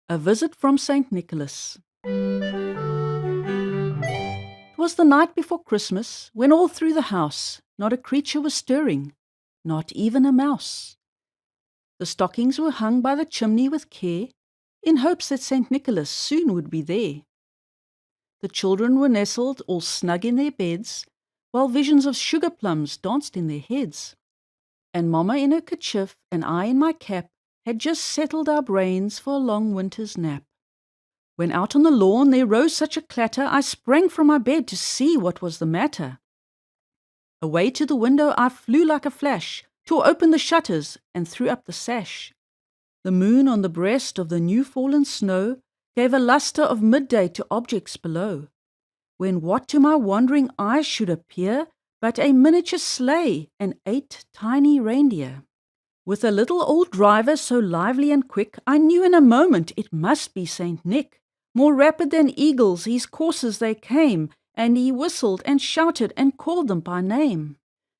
A visit from St. Nicholas. 'Twas the night before Christmas, when all through the house not a creature was stirring, not even a mouse. The stockings were hung by the chimney with care, in hopes that St. Nicholas soon would be there. The children were nestled all snug in their beds, while visions of sugar-plums danced in their heads. And Mamma in her kerchief and I in my cap had just settled our brains for a long winter's nap. When out on the lawn there rose such a clatter, I sprang from my bed to see what was the matter. Away to the window I flew like a flash, tore open the shutters and threw up the sash. The moon on the breast of the new-fallen snow gave a lustre of midday to objects below, when what to my wondering eyes should appear but a miniature sleigh and 8 tiny reindeer. With a little old driver so lively and quick, I knew in a moment it must be St. Nick. More rapid than eagles his coursers they came, and he whistled and shouted and called them by name.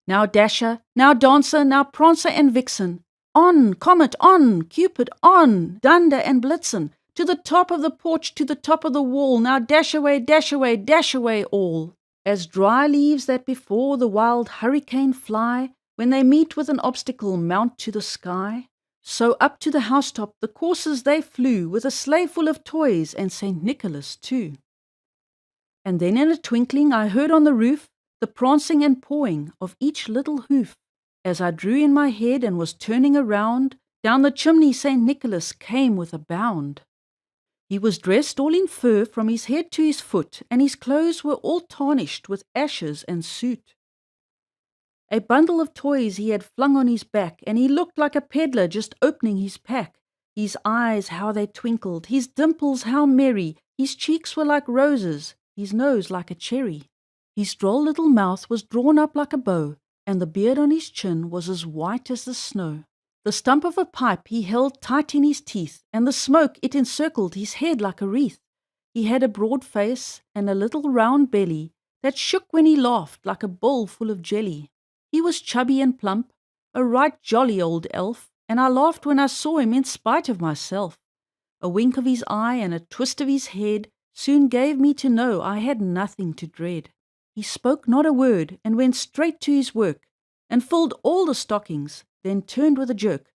Now Dasher, now Dancer, now Prancer and Vixen, on, Comet, on, Cupid, on, Dunder and Blitzen, to the top of the porch, to the top of the wall, now dash away, all. As dry leaves that before the wild hurricane fly, when they meet with an obstacle mount to the sky, so up to the housetop the coursers they flew, with a sleigh full of toys and St. Nicholas too. And then in a twinkling I heard on the roof the prancing and pawing of each little hoof. As I drew in my head and was turning around, down the chimney St. Nicholas came with a bound. He was dressed all in fur from his head to his foot, and his clothes were all tarnished with ashes and soot. A bundle of toys he had flung on his back, and he looked like a peddler just opening his pack. His eyes how they twinkled, his dimples how merry, his cheeks were like roses, his nose like a cherry. His droll little mouth was drawn up like a bow, and the beard on his chin was as white as the snow. The stump of a pipe he held tight in his teeth, and the smoke it encircled his head like a wreath. He had a broad face and a little round belly that shook when he laughed like a bowl full of jelly. He was chubby and plump, a right jolly old elf, and I laughed when I saw him in spite of myself. A wink of his eye and a twist of his head soon gave me to know I had nothing to dread. He spoke not a word, and went straight to his work, and filled all the stockings, then turned with a jerk,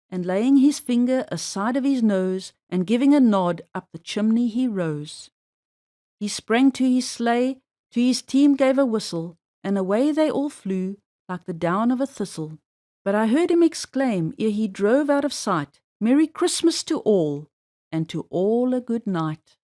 and laying his finger aside of his nose, and giving a nod, up the chimney he rose. He sprang to his sleigh, to his team gave a whistle, and away they all flew, like the down of a thistle. But I heard him exclaim, ere he drove out of sight, "Merry Christmas to all, and to all a good night."